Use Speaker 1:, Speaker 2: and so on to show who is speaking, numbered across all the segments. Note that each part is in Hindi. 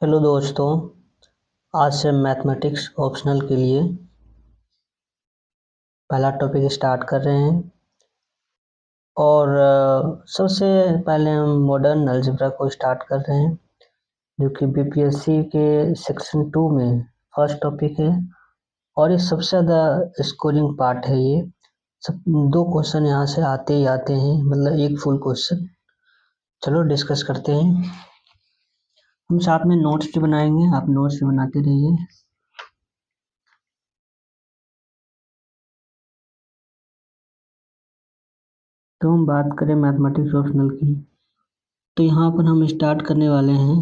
Speaker 1: हेलो दोस्तों, आज से मैथमेटिक्स ऑप्शनल के लिए पहला टॉपिक स्टार्ट कर रहे हैं। और सबसे पहले हम मॉडर्न अलजेब्रा को स्टार्ट कर रहे हैं, जो कि बीपीएससी के सेक्शन 2 में फर्स्ट टॉपिक है। और ये सबसे ज़्यादा स्कोरिंग पार्ट है। ये सब 2 क्वेश्चन यहाँ से आते ही आते हैं, मतलब एक फुल क्वेश्चन। चलो डिस्कस करते हैं। हम साथ में नोट्स भी बनाएंगे, आप नोट्स भी बनाते रहिए। तो हम बात करें मैथमेटिक्स ऑप्शनल की, तो यहाँ पर हम स्टार्ट करने वाले हैं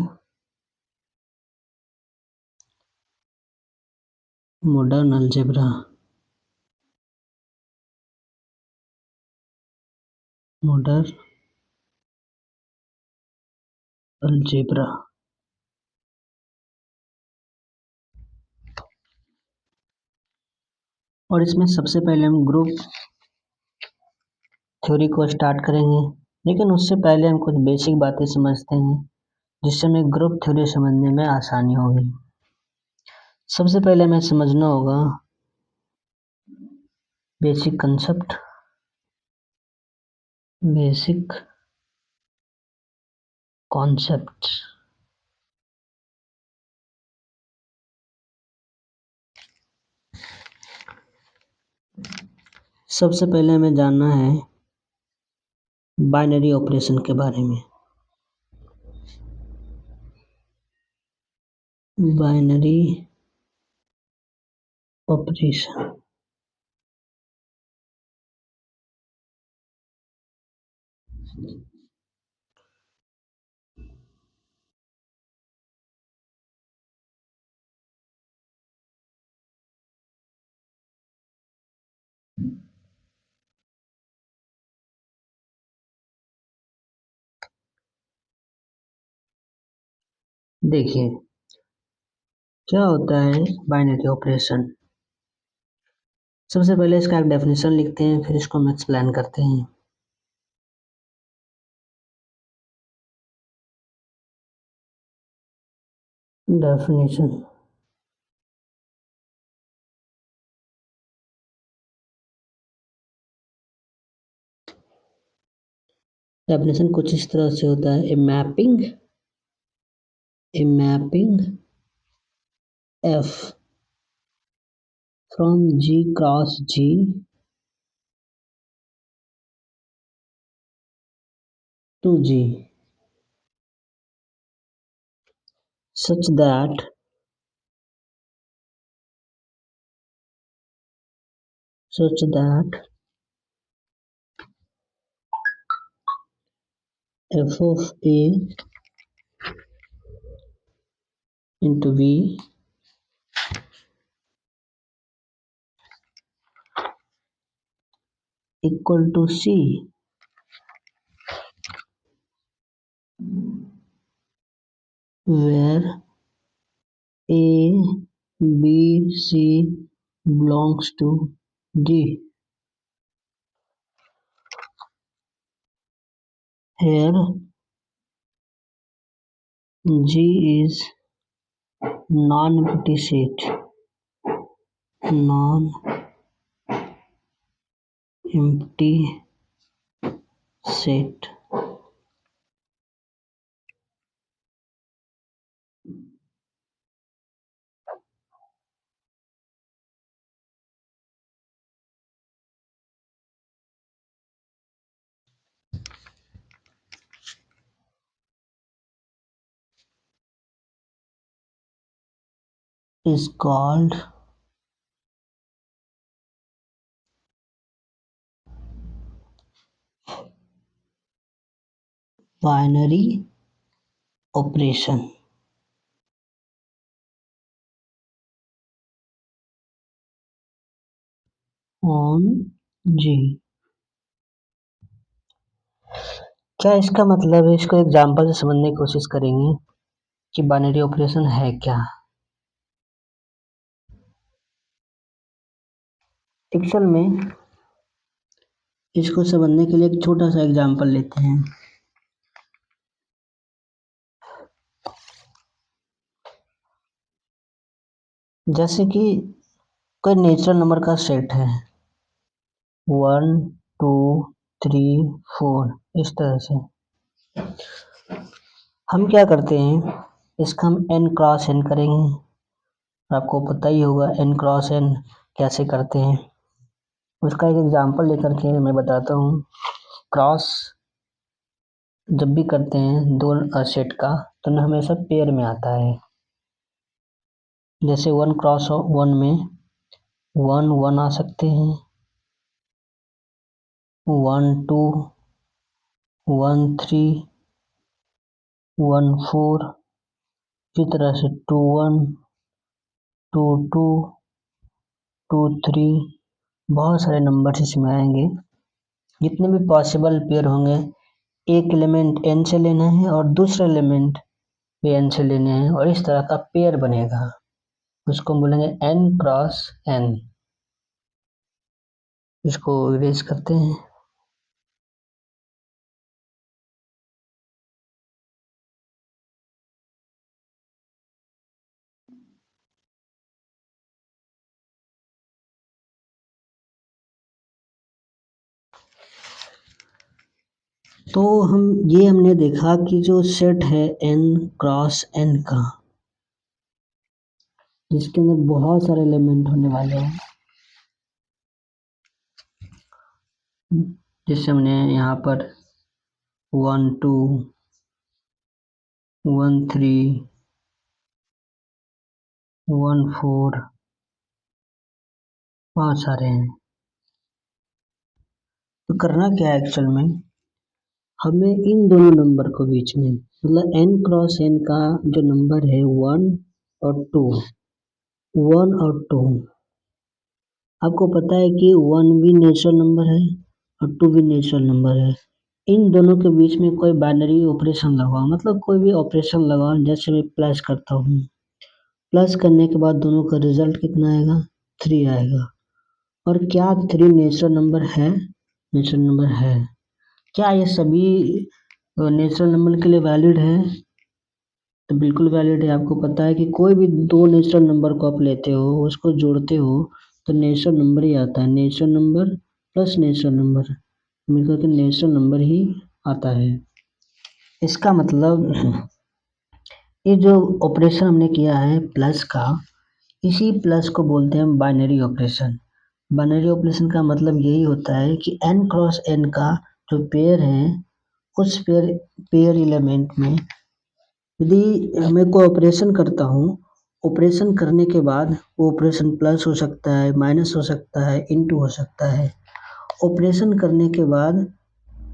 Speaker 1: मॉडर्न अलजेब्रा। मॉडर्न अलजेब्रा और इसमें सबसे पहले हम ग्रुप थ्योरी को स्टार्ट करेंगे, लेकिन उससे पहले हम कुछ बेसिक बातें समझते हैं, जिससे हमें ग्रुप थ्योरी समझने में आसानी होगी। सबसे पहले हमें समझना होगा बेसिक कंसेप्ट। Basic concept. सबसे पहले हमें जानना है बाइनरी ऑपरेशन के बारे में। बाइनरी ऑपरेशन देखिए क्या होता है बाइनरी ऑपरेशन। सबसे पहले इसका एक डेफिनेशन लिखते हैं, फिर इसको हम एक्सप्लेन करते हैं। डेफिनेशन डेफिनेशन कुछ इस तरह से होता है, a mapping f from G cross G to G such that f of a into b equal to c, where a, b, c belongs to D. Here G is non-empty set. Non-empty set is called binary operation on G। क्या इसका मतलब है? इसको एग्जाम्पल से समझने की कोशिश करेंगे कि बाइनरी ऑपरेशन है क्या। एक्चुअल में इसको समझने के लिए एक छोटा सा एग्जाम्पल लेते हैं। जैसे कि कोई नेचुरल नंबर का सेट है 1 2 3 4, इस तरह से हम क्या करते हैं, इसका हम n क्रॉस n करेंगे। आपको पता ही होगा n क्रॉस n कैसे करते हैं। उसका एक एग्जांपल लेकर के मैं बताता हूँ। क्रॉस जब भी करते हैं दो सेट का तो ना हमेशा पेयर में आता है। जैसे 1 क्रॉस 1 में 1 1 आ सकते हैं, 1 2 1 3 1 4, इसी तरह से 2 1 2 2 2 3, बहुत सारे नंबर इसमें आएंगे। जितने भी पॉसिबल पेयर होंगे, एक एलिमेंट n से लेना है और दूसरा एलिमेंट भी n से लेने हैं, और इस तरह का पेयर बनेगा। उसको हम बोलेंगे n क्रॉस n। इसको इरेज करते हैं। तो हमने देखा कि जो सेट है n क्रॉस n का, जिसके अंदर बहुत सारे एलिमेंट होने वाले हैं, जैसे हमने यहाँ पर 1 2 1 3 1 4 बहुत सारे हैं। तो करना क्या है एक्चुअल में, हमें इन दोनों नंबर को बीच में, मतलब n क्रॉस n का जो नंबर है 1 और 2, 1 और 2, आपको पता है कि 1 भी नेचुरल नंबर है और 2 भी नेचुरल नंबर है। इन दोनों के बीच में कोई बाइनरी ऑपरेशन लगाओ, मतलब कोई भी ऑपरेशन लगाओ। जैसे मैं प्लस करता हूँ, प्लस करने के बाद दोनों का रिजल्ट कितना आएगा, 3 आएगा। और क्या 3 नेचुरल नंबर है? नेचुरल नंबर है। क्या ये सभी नेचुरल नंबर के लिए वैलिड है? तो बिल्कुल वैलिड है। आपको पता है कि कोई भी दो नेचुरल नंबर को आप लेते हो, उसको जोड़ते हो, तो नेचुरल नंबर ही आता है। Natural number plus natural number मिलकर के नेचुरल नंबर ही आता है। इसका मतलब ये जो ऑपरेशन हमने किया है प्लस का, इसी प्लस को बोलते हैं बाइनरी ऑपरेशन। बाइनरी ऑपरेशन का मतलब यही होता है कि n क्रॉस n का जो पेयर है, उस पेयर एलिमेंट में यदि मैं कोई ऑपरेशन करता हूँ, ऑपरेशन करने के बाद वो ऑपरेशन प्लस हो सकता है, माइनस हो सकता है, इनटू हो सकता है। ऑपरेशन करने के बाद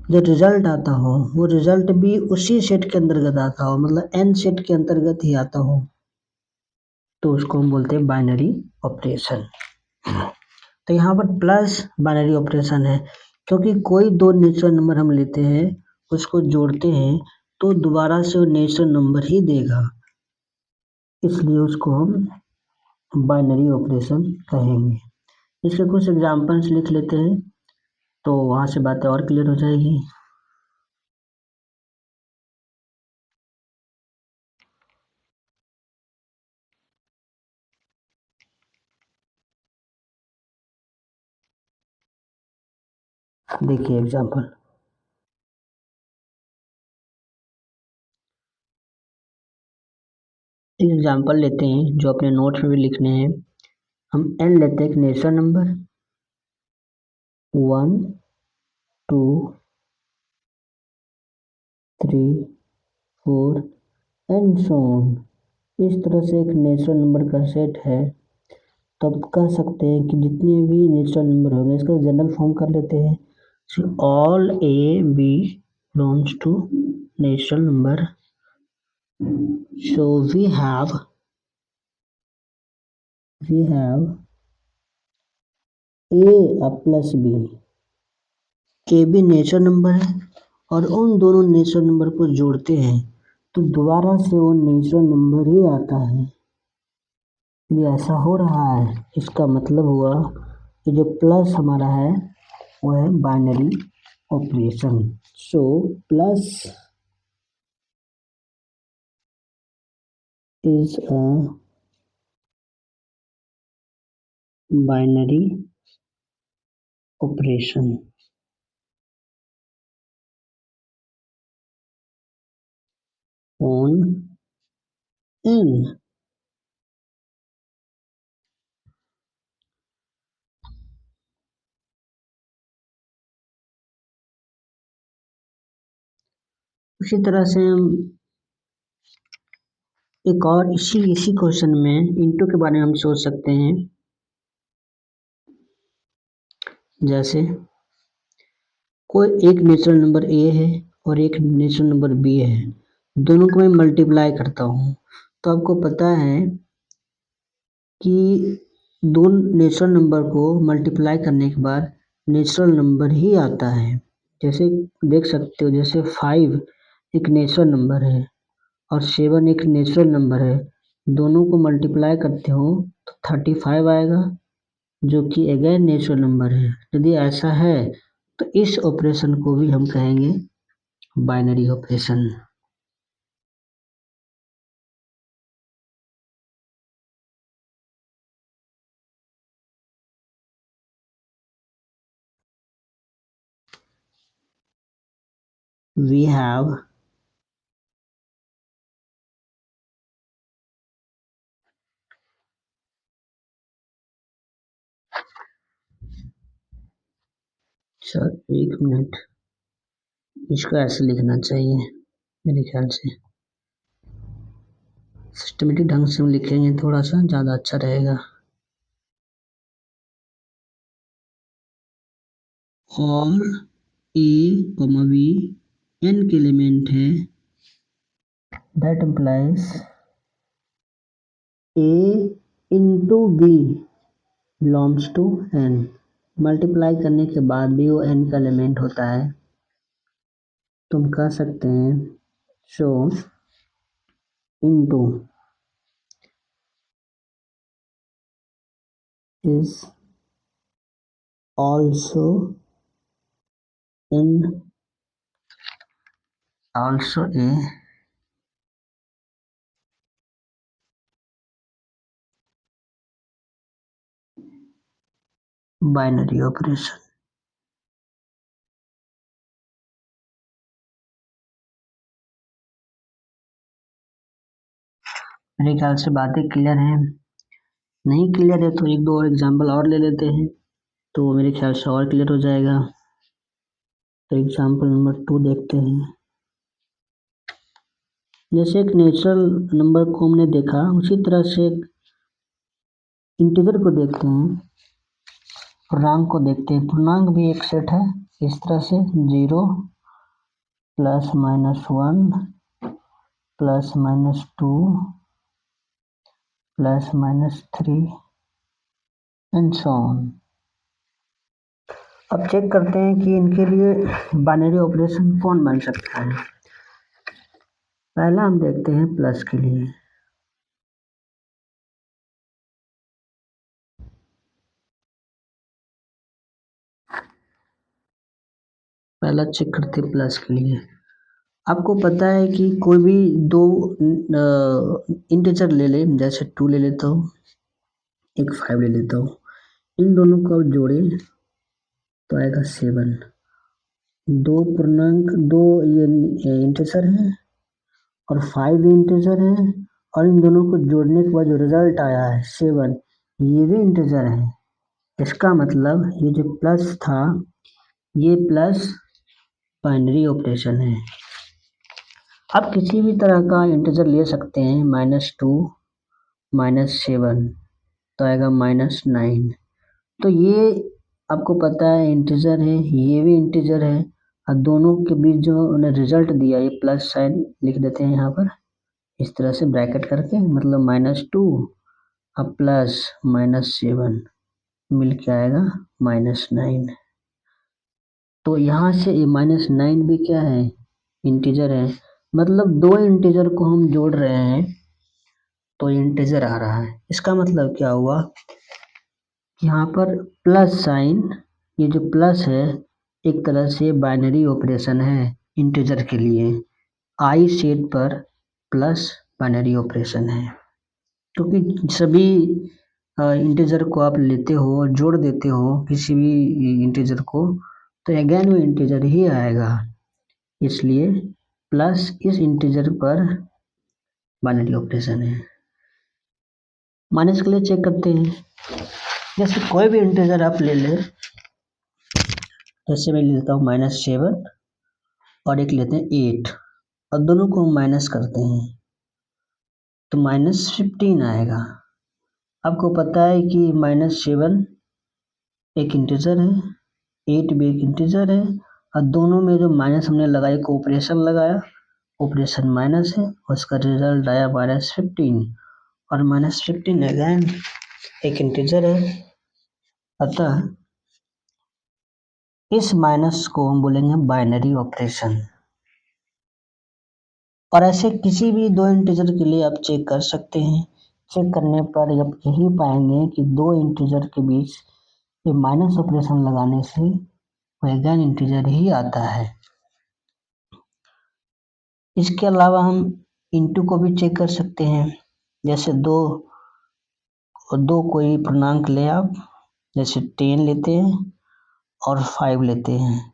Speaker 1: जो रिजल्ट आता हो, वो रिजल्ट भी उसी सेट के अंतर्गत आता हो, मतलब n सेट के अंतर्गत ही आता हो, तो उसको हम बोलते हैं बाइनरी ऑपरेशन। तो यहाँ पर प्लस बाइनरी ऑपरेशन है, क्योंकि कोई दो नेचुरल नंबर हम लेते हैं, उसको जोड़ते हैं, तो दोबारा से वो नेचुरल नंबर ही देगा, इसलिए उसको हम बाइनरी ऑपरेशन कहेंगे। इसके कुछ एग्जांपल्स लिख लेते हैं, तो वहाँ से बातें और क्लियर हो जाएगी। देखिए एग्जांपल, एग्जांपल लेते हैं जो अपने नोट्स में भी लिखने हैं। हम n लेते हैं एक natural number 1 2 3 4 and so on. इस तरह से एक नेचुरल नंबर का सेट है। तो आप कह सकते हैं कि जितने भी नेचुरल नंबर होंगे, इसका जनरल फॉर्म कर लेते हैं। All a b belongs to natural number, so we have a plus b। A भी नेचुरल नंबर है, और उन दोनों नेचुरल नंबर को जोड़ते हैं तो दोबारा से वो नेचुरल नंबर ही आता है। ये ऐसा हो रहा है, इसका मतलब हुआ कि जो प्लस हमारा है वो है binary operation. So plus is a binary operation on an. उसी तरह से हम एक और इसी क्वेश्चन में इंटू के बारे में हम सोच सकते हैं। जैसे कोई एक नेचुरल नंबर ए है और एक नेचुरल नंबर बी है, दोनों को मैं मल्टीप्लाई करता हूँ, तो आपको पता है कि दो नेचुरल नंबर को मल्टीप्लाई करने के बाद नेचुरल नंबर ही आता है। जैसे देख सकते हो, जैसे 5 एक नेचुरल नंबर है और 7 एक नेचुरल नंबर है, दोनों को मल्टीप्लाई करते हो तो 35 आएगा, जो कि अगेन नेचुरल नंबर है। यदि ऐसा है तो इस ऑपरेशन को भी हम कहेंगे binary operation. We have sir एक मिनट, इसको ऐसे लिखना चाहिए मेरे ख्याल से, सिस्टमेटिक ढंग से हम लिखेंगे थोड़ा सा ज़्यादा अच्छा रहेगा। और ए कॉमा बी एन के एलिमेंट है, that implies a into b belongs to N. Multiply करने के बाद भी वो एन का एलिमेंट होता है, तुम कह सकते हैं so into is also a binary operation. मेरे ख्याल से बातें क्लियर हैं। नहीं क्लियर है तो एक दो और एग्जाम्पल और ले लेते हैं, तो मेरे ख्याल से और क्लियर हो जाएगा। तो एग्जाम्पल नंबर 2 देखते हैं। जैसे एक नेचुरल नंबर को हमने देखा, उसी तरह से एक इंटीजर को देखते हैं, पूर्णांक को देखते हैं। पूर्णांक भी एक सेट है, इस तरह से 0 plus minus 1 plus minus 2 plus minus 3 and so on. अब चेक करते हैं कि इनके लिए बाइनरी ऑपरेशन कौन बन सकता है। पहला हम देखते हैं प्लस के लिए। पहला चेक करते हैं प्लस के लिए। आपको पता है कि कोई भी दो इंटीजर ले ले, जैसे 2 ले लेता हूँ, एक 5 ले लेता हूँ, इन दोनों को जोड़े तो आएगा 7। दो पूर्णांक, दो ये इंटीजर है और 5 इंटीजर है, और इन दोनों को जोड़ने के बाद जो रिजल्ट आया है 7, ये भी इंटीजर है। इसका मतलब ये जो प्लस था, ये प्लस बाइनरी ऑपरेशन है। आप किसी भी तरह का इंटीजर ले सकते हैं, -2 -7 तो आएगा -9। तो ये आपको पता है इंटीजर है, ये भी इंटीजर है, और दोनों के बीच जो उन्हें रिजल्ट दिया, ये प्लस साइन लिख देते हैं यहाँ पर इस तरह से ब्रैकेट करके, मतलब -2 अब प्लस -7 मिल के आएगा -9। तो यहाँ से ये -9 भी क्या है, इंटीजर है। मतलब दो इंटीजर को हम जोड़ रहे हैं तो इंटीजर आ रहा है। इसका मतलब क्या हुआ, यहाँ पर प्लस साइन, ये जो प्लस है एक तरह से बाइनरी ऑपरेशन है इंटीजर के लिए। आई सेट पर प्लस बाइनरी ऑपरेशन है, क्योंकि सभी इंटीजर को आप लेते हो और जोड़ देते हो किसी भी इंटीजर को, तो अगेन वो इंटीजर ही आएगा, इसलिए प्लस इस इंटीजर पर बाइनरी ऑपरेशन है। माइनस के लिए चेक करते हैं, जैसे कोई भी इंटीजर आप ले लें, जैसे मैं लेता हूँ -7 और एक लेते हैं 8, और दोनों को माइनस करते हैं तो -15 आएगा। आपको पता है कि -7 एक इंटीजर है, 8 भी एक इंटीजर है, और दोनों में जो माइनस हमने लगाया, को ऑपरेशन लगाया, ऑपरेशन माइनस है, उसका रिजल्ट आया -15, और -15 अगेन एक इंटीजर है, अतः इस माइनस को हम बोलेंगे बाइनरी ऑपरेशन। और ऐसे किसी भी दो इंटीजर के लिए आप चेक कर सकते हैं। चेक करने पर आप यही पाएंगे कि दो इंटीजर के बीच ये माइनस ऑपरेशन लगाने से अगेन इंटीजर ही आता है। इसके अलावा हम इंटू को भी चेक कर सकते हैं। जैसे दो कोई पूर्णांक लें आप, जैसे 10 लेते हैं और 5 लेते हैं,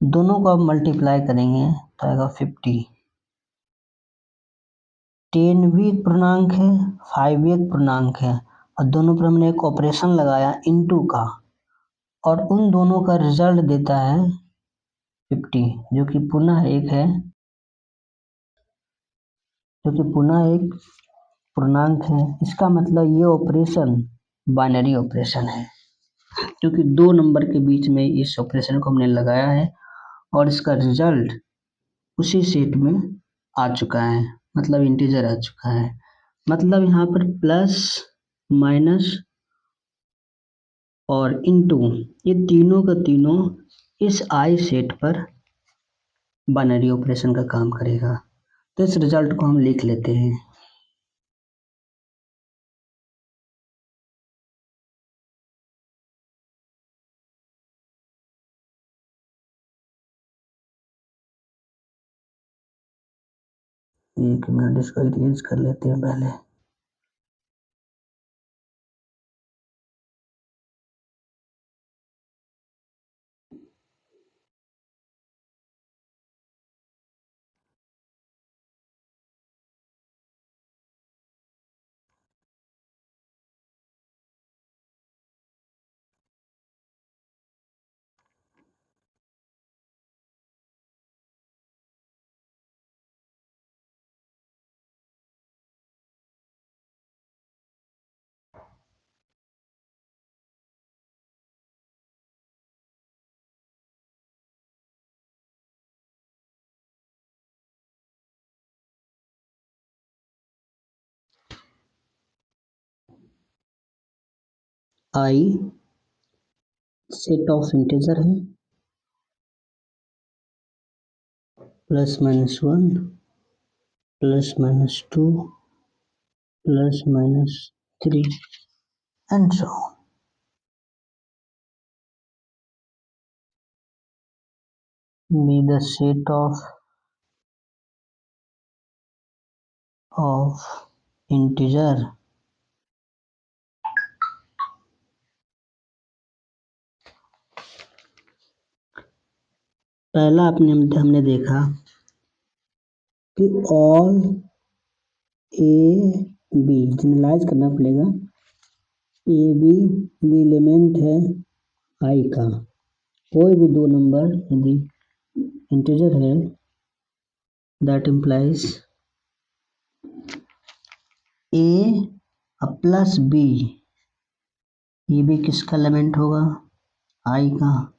Speaker 1: दोनों को आप मल्टीप्लाई करेंगे तो आएगा 50। 10 भी एक पूर्णांक है, 5 भी एक पूर्णांक है, और दोनों पर हमने एक ऑपरेशन लगाया इंटू का, और उन दोनों का रिजल्ट देता है 50, जो कि पुनः एक पूर्णांक है। इसका मतलब ये ऑपरेशन बाइनरी ऑपरेशन है, क्योंकि दो नंबर के बीच में इस ऑपरेशन को हमने लगाया है और इसका रिजल्ट उसी सेट में आ चुका है, मतलब इंटीजर आ चुका है। मतलब यहाँ पर प्लस, माइनस और इनटू, ये तीनों का तीनों इस आई सेट पर बाइनरी ऑपरेशन का काम करेगा। तो इस रिजल्ट को हम लिख लेते हैं। एक मिनट, इसको इरेज कर लेते हैं पहले। आई सेट ऑफ इंटीजर है, +-1 +-2 +-3 and so on. Be the set of integer पहला हमने देखा कि ऑल ए बी जनरलाइज करना पड़ेगा। ए बी एलिमेंट है आई का, कोई भी दो नंबर यदि इंटीजर है, that implies a plus b, ये भी किसका एलिमेंट होगा, आई का।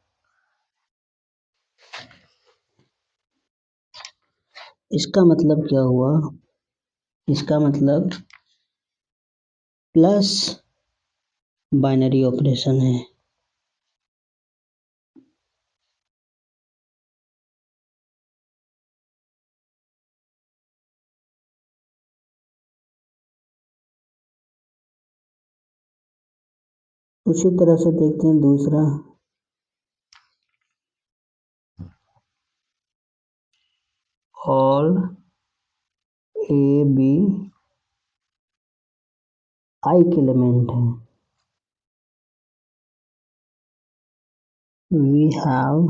Speaker 1: इसका मतलब क्या हुआ, इसका मतलब प्लस बाइनरी ऑपरेशन है। उसी तरह से देखते हैं दूसरा, ऑल ए बी आई के एलिमेंट है, we have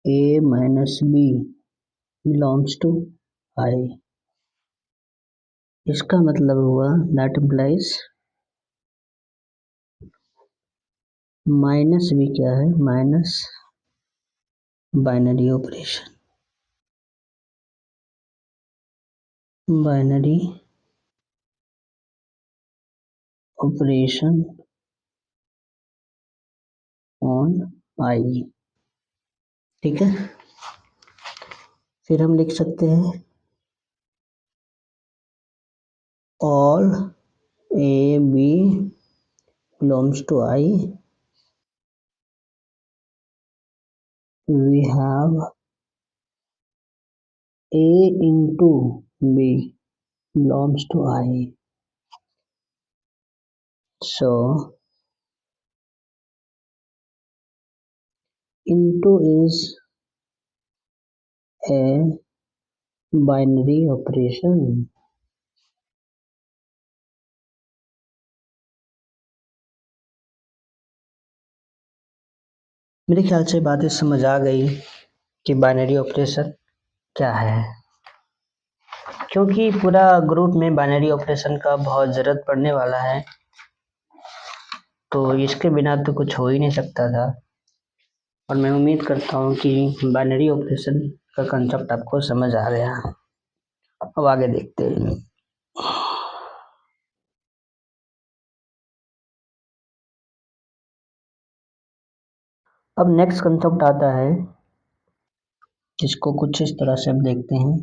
Speaker 1: a minus b belongs to I। इसका मतलब हुआ that implies माइनस b क्या है, minus binary operation, binary operation on I. ठीक है, फिर हम लिख सकते हैं all a b belongs to I, we have a into b belongs to I, so into is a binary operation। मेरे ख्याल से बातें समझ आ गई कि बाइनरी ऑपरेशन क्या है, क्योंकि पूरा ग्रुप में बाइनरी ऑपरेशन का बहुत ज़रूरत पड़ने वाला है, तो इसके बिना तो कुछ हो ही नहीं सकता था। और मैं उम्मीद करता हूँ कि बाइनरी ऑपरेशन का कंसेप्ट आपको समझ आ गया। अब आगे देखते हैं। अब नेक्स्ट कंसेप्ट आता है जिसको कुछ इस तरह से हम देखते हैं।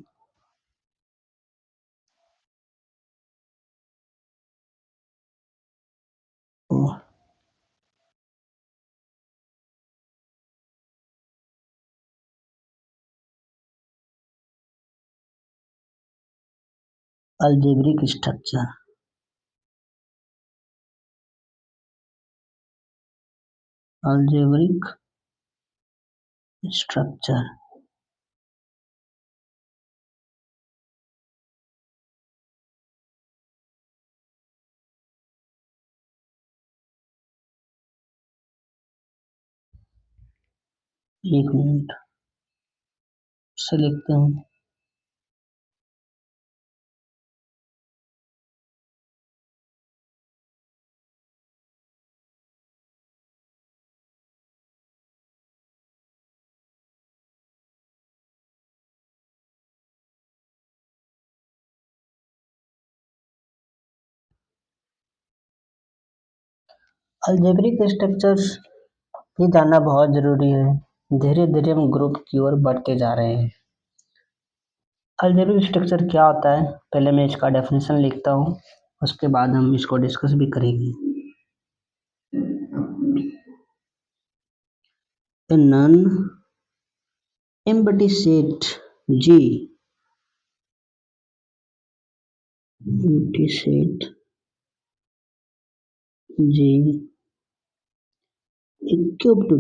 Speaker 1: अलजेब्रिक स्ट्रक्चर, अलजेब्रिक स्ट्रक्चर एक मिनट से लिखते हैं। अलजेब्रिक स्ट्रक्चर्स ये जानना बहुत ज़रूरी है। धीरे धीरे हम ग्रुप की ओर बढ़ते जा रहे हैं। अलजेब्रिक स्ट्रक्चर क्या होता है, पहले मैं इसका डेफिनेशन लिखता हूँ, उसके बाद हम इसको डिस्कस भी करेंगे। A non-empty set G, empty set G equipped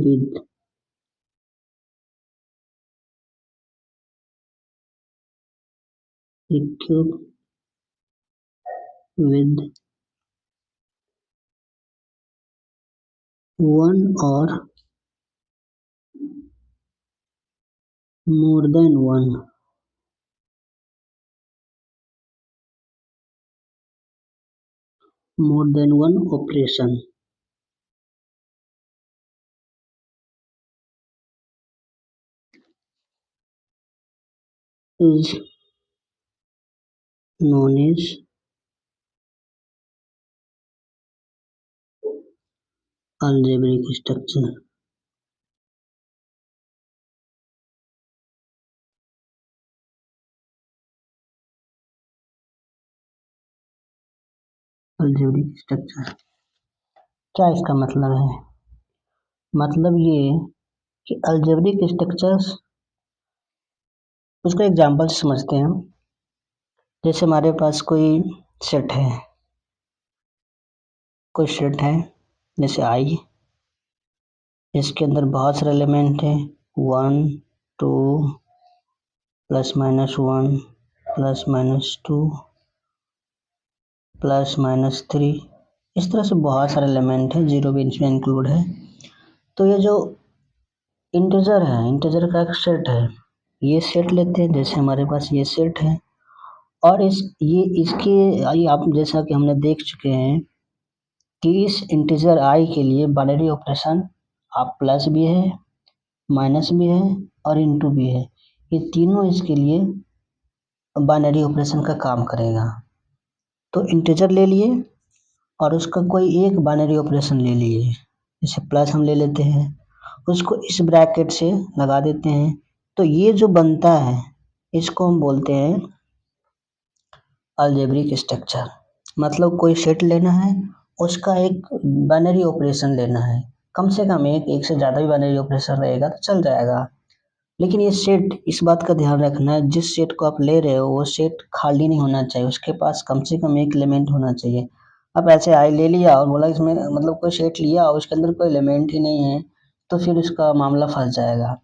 Speaker 1: with one or more than one operation is known as algebraic structure। Algebraic structure क्या इसका मतलब है? मतलब ये कि अलजेब्रिक स्ट्रक्चर्स, उसको एग्जांपल से समझते हैं। जैसे हमारे पास कोई सेट है, जैसे आई, इसके अंदर बहुत सारे एलिमेंट हैं, 1 2 +-1 +-2 +-3 इस तरह से बहुत सारे एलिमेंट है, जीरो भी इसमें इंक्लूड है। तो ये जो इंटीजर है, इंटीजर का एक सेट है, ये सेट लेते हैं, जैसे हमारे पास ये सेट है, और इसके ये आप जैसा कि हमने देख चुके हैं कि इस इंटीजर आई के लिए बाइनरी ऑपरेशन आप प्लस भी है, माइनस भी है और इनटू भी है, ये तीनों इसके लिए बाइनरी ऑपरेशन का काम करेगा। तो इंटीजर ले लिए और उसका कोई एक बाइनरी ऑपरेशन ले लिए, जैसे प्लस हम ले लेते हैं, उसको इस ब्रैकेट से लगा देते हैं, तो ये जो बनता है इसको हम बोलते हैं अलजेब्रिक स्ट्रक्चर। मतलब कोई सेट लेना है, उसका एक बाइनरी ऑपरेशन लेना है, कम से कम एक से ज़्यादा भी बाइनरी ऑपरेशन रहेगा तो चल जाएगा, लेकिन ये सेट, इस बात का ध्यान रखना है, जिस सेट को आप ले रहे हो वो सेट खाली नहीं होना चाहिए, उसके पास कम से कम एक एलिमेंट होना चाहिए। अब ऐसे आई ले लिया और बोला इसमें मतलब कोई सेट लिया और उसके अंदर कोई एलिमेंट ही नहीं है, तो फिर उसका मामला फंस जाएगा।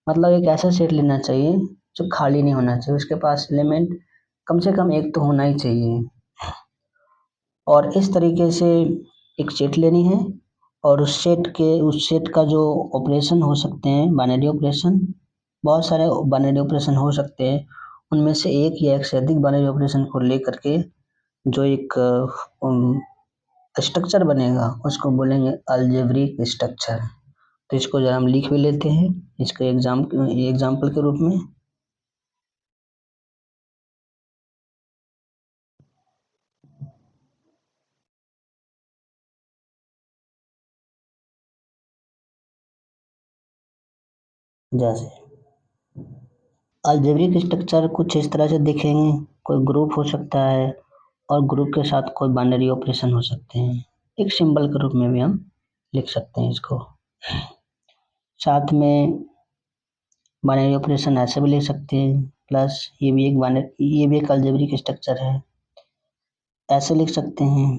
Speaker 1: मतलब एक ऐसा सेट लेना चाहिए जो खाली नहीं होना चाहिए, उसके पास एलिमेंट कम से कम एक तो होना ही चाहिए। और इस तरीके से एक सेट लेनी है, और उस सेट का जो ऑपरेशन हो सकते हैं बाइनरी ऑपरेशन, बहुत सारे बाइनरी ऑपरेशन हो सकते हैं, उनमें से एक या एक से अधिक बाइनरी ऑपरेशन को लेकर के जो एक स्ट्रक्चर बनेगा उसको बोलेंगे अलजेब्रिक स्ट्रक्चर। तो इसको जरा हम लिख भी लेते हैं इसके एग्जाम्पल के रूप में। जैसे अलजेब्रिक स्ट्रक्चर कुछ इस तरह से दिखेंगे, कोई ग्रुप हो सकता है और ग्रुप के साथ कोई बाइनरी ऑपरेशन हो सकते हैं, एक सिंबल के रूप में भी हम लिख सकते हैं इसको। साथ में बाइनरी ऑपरेशन ऐसे भी लिख सकते हैं, प्लस ये भी एक अलजेब्रिक स्ट्रक्चर है, ऐसे लिख सकते हैं,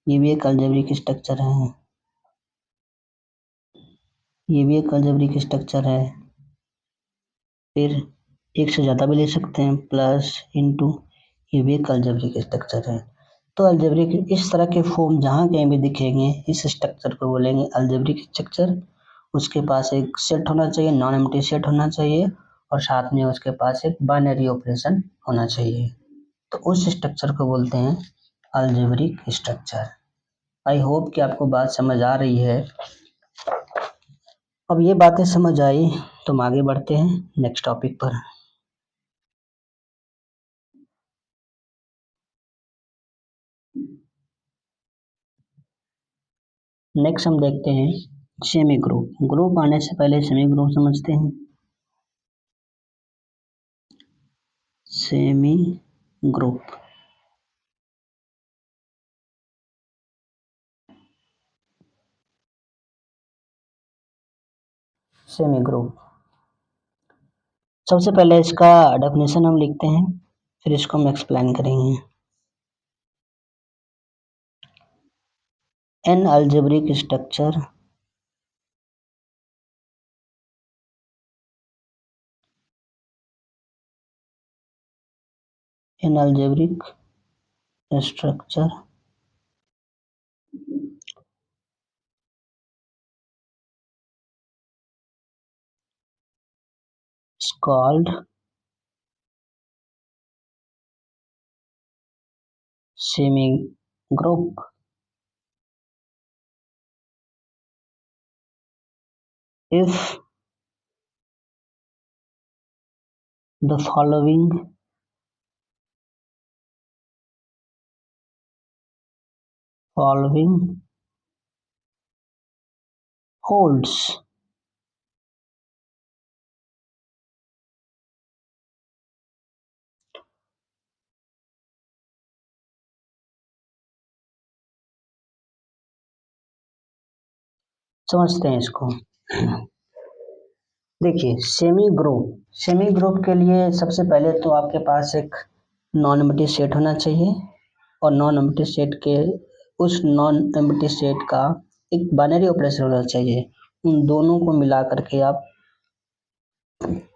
Speaker 1: ये भी एक अलजेब्रिक स्ट्रक्चर है, ये भी एक अलजेब्रिक स्ट्रक्चर है, फिर एक से ज़्यादा भी ले सकते हैं, प्लस इनटू, ये भी एक अलजेब्रिक स्ट्रक्चर है। तो अलजेब्रिक इस तरह के फॉर्म जहाँ कहीं भी दिखेंगे इस स्ट्रक्चर को बोलेंगे अलजेब्रिक स्ट्रक्चर। उसके पास एक सेट होना चाहिए, नॉन एम्प्टी सेट होना चाहिए, और साथ में उसके पास एक बाइनरी ऑपरेशन होना चाहिए, तो उस स्ट्रक्चर को बोलते हैं अलजेब्रिक स्ट्रक्चर। आई होप कि आपको बात समझ आ रही है। अब ये बातें समझ आई तो हम आगे बढ़ते हैं नेक्स्ट टॉपिक पर। नेक्स्ट हम देखते हैं सेमी ग्रुप। ग्रुप आने से पहले सेमी ग्रुप समझते हैं। सेमी ग्रुप, सेमी ग्रुप, सबसे पहले इसका डेफिनेशन हम लिखते हैं, फिर इसको हम एक्सप्लेन करेंगे। N algebraic structure in algebraic structure is called semigroup if the following holds। समझते हैं इसको। देखिए सेमी ग्रुप के लिए सबसे पहले तो आपके पास एक नॉन एम्प्टी सेट होना चाहिए, और नॉन एम्प्टी सेट के उस नॉन एम्प्टी सेट का एक बाइनरी ऑपरेशन होना चाहिए, उन दोनों को मिला करके आप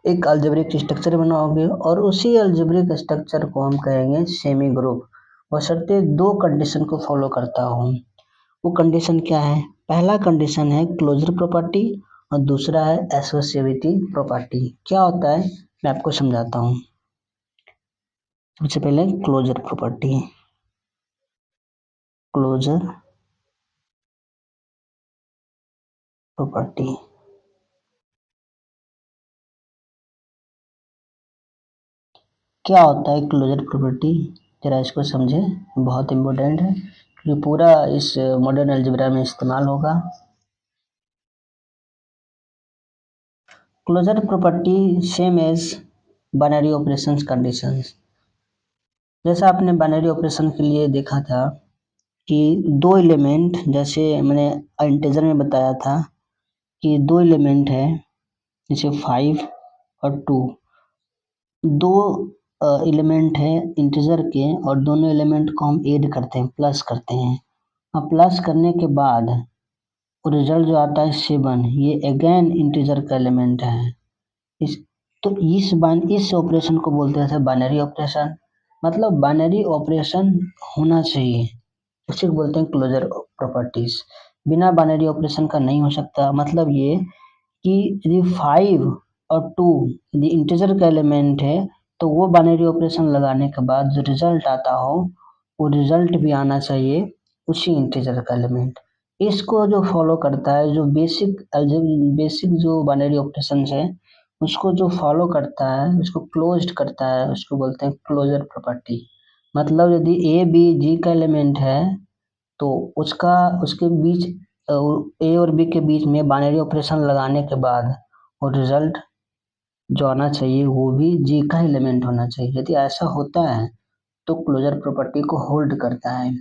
Speaker 1: एक अलजेब्रिक स्ट्रक्चर बनाओगे, और उसी अलजेब्रिक स्ट्रक्चर को हम कहेंगे सेमी ग्रुप, बशर्ते दो कंडीशन को फॉलो करता हूँ। वो कंडीशन क्या है? पहला कंडीशन है क्लोजर प्रॉपर्टी और दूसरा है एसोसिएटिविटी प्रॉपर्टी। क्या होता है मैं आपको समझाता हूँ। सबसे पहले क्लोजर प्रॉपर्टी, क्लोजर प्रॉपर्टी क्या होता है? क्लोजर प्रॉपर्टी जरा इसको समझे, बहुत इंपॉर्टेंट है क्योंकि पूरा इस मॉडर्न अलजेब्रा में इस्तेमाल होगा। Closure property same as binary operations conditions. जैसा आपने बाइनरी ऑपरेशन के लिए देखा था कि दो एलिमेंट, जैसे मैंने इंटीजर में बताया था कि दो एलिमेंट है जैसे 5 और 2, दो एलिमेंट है इंटीजर के और दोनों एलिमेंट को हम ऐड करते हैं, प्लस करते हैं। अब प्लस करने के बाद रिजल्ट जो आता है 7, ये अगेन इंटीजर का एलिमेंट है। इस तो इस ऑपरेशन को बोलते हैं बाइनरी ऑपरेशन। मतलब बाइनरी ऑपरेशन होना चाहिए, उसी को बोलते हैं क्लोजर प्रॉपर्टीज। बिना बाइनरी ऑपरेशन का नहीं हो सकता। मतलब ये कि यदि 5 और 2 यदि इंटीजर का एलिमेंट है तो वो बाइनरी ऑपरेशन लगाने के बाद जो रिजल्ट आता हो वो रिजल्ट भी आना चाहिए उसी इंटीजर का एलिमेंट। इसको जो फॉलो करता है, जो बेसिक जो बाइनरी ऑपरेशन है उसको जो फॉलो करता है, उसको क्लोज्ड करता है, उसको बोलते हैं क्लोजर प्रॉपर्टी। मतलब यदि ए बी जी का एलिमेंट है तो उसके बीच ए और बी के बीच में बाइनरी ऑपरेशन लगाने के बाद और रिजल्ट जो आना चाहिए वो भी जी का एलिमेंट होना चाहिए। यदि ऐसा होता है तो क्लोजर प्रॉपर्टी को होल्ड करता है।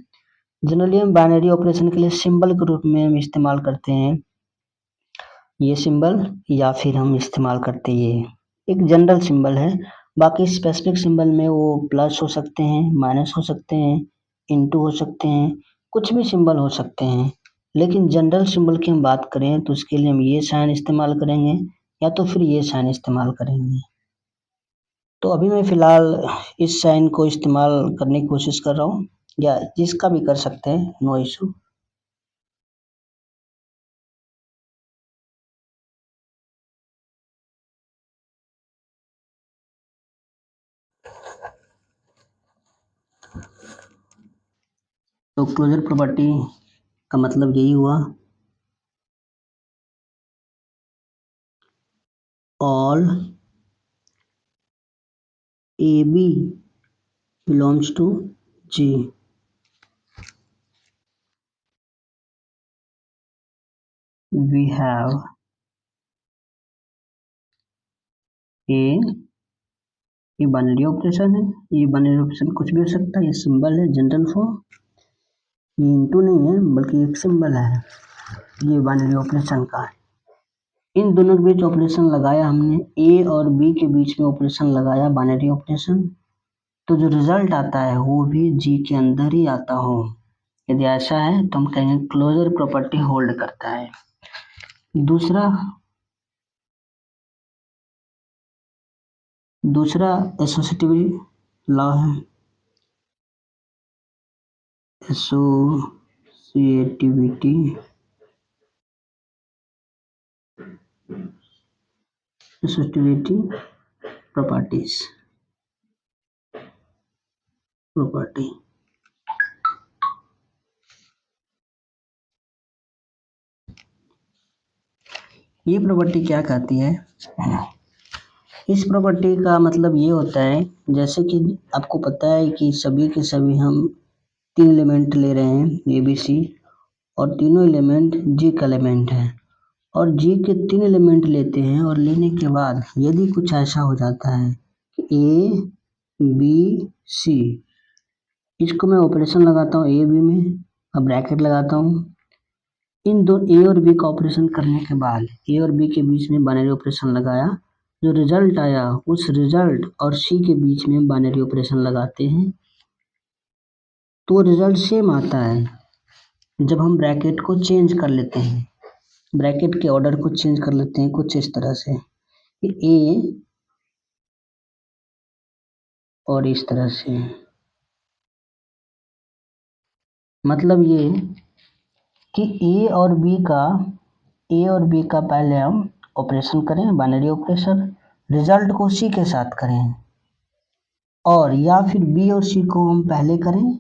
Speaker 1: जनरली हम बाइनरी ऑपरेशन के लिए सिंबल के रूप में हम इस्तेमाल करते हैं ये सिंबल, या फिर हम इस्तेमाल करते हैं ये एक जनरल सिंबल है। बाकी स्पेसिफिक सिंबल में वो प्लस हो सकते हैं, माइनस हो सकते हैं, इनटू हो सकते हैं, कुछ भी सिंबल हो सकते हैं। लेकिन जनरल सिंबल की हम बात करें तो उसके लिए हम ये साइन इस्तेमाल करेंगे या तो फिर ये साइन इस्तेमाल करेंगे। तो अभी मैं फ़िलहाल इस साइन को इस्तेमाल करने की कोशिश कर रहा हूँ, या जिसका भी कर सकते हैं, नो इशू। तो क्लोजर प्रॉपर्टी का मतलब यही हुआ, all a b belongs to G. We have a, ये बाइनरी ऑपरेशन है। ये बाइनरी ऑपरेशन कुछ भी हो सकता है, ये सिंबल है जनरल फॉर्म, ये इंटू नहीं है बल्कि एक सिंबल है, ये बाइनरी ऑपरेशन का है। इन दोनों के बीच ऑपरेशन लगाया हमने, ए और बी के बीच में ऑपरेशन लगाया बाइनरी ऑपरेशन, तो जो रिजल्ट आता है वो भी जी के अंदर ही आता हो। यदि ऐसा है तो हम कहेंगे क्लोजर प्रॉपर्टी होल्ड करता है। दूसरा दूसरा एसोसिएटिविटी लॉ है, एसोसिएटिविटी एसोसिएटिविटी प्रॉपर्टीज प्रॉपर्टी ये प्रॉपर्टी क्या कहती है? इस प्रॉपर्टी का मतलब ये होता है, जैसे कि आपको पता है कि सभी के सभी हम 3 एलिमेंट ले रहे हैं ए बी सी, और तीनों एलिमेंट जी का एलिमेंट है, और जी के 3 एलिमेंट लेते हैं और लेने के बाद यदि कुछ ऐसा हो जाता है कि ए बी सी, इसको मैं ऑपरेशन लगाता हूँ ए बी में, अब ब्रैकेट लगाता हूँ, इन दो ए और बी का ऑपरेशन करने के बाद ए और बी के बीच में बाइनरी ऑपरेशन लगाया, जो रिजल्ट आया उस रिजल्ट और सी के बीच में बाइनरी ऑपरेशन लगाते हैं तो रिजल्ट सेम आता है। जब हम ब्रैकेट को चेंज कर लेते हैं, ब्रैकेट के ऑर्डर को चेंज कर लेते हैं कुछ इस तरह से कि ए और इस तरह से, मतलब ये कि ए और बी का पहले हम ऑपरेशन करें, बाइनरी ऑपरेशन, रिजल्ट को सी के साथ करें, और या फिर बी और सी को हम पहले करें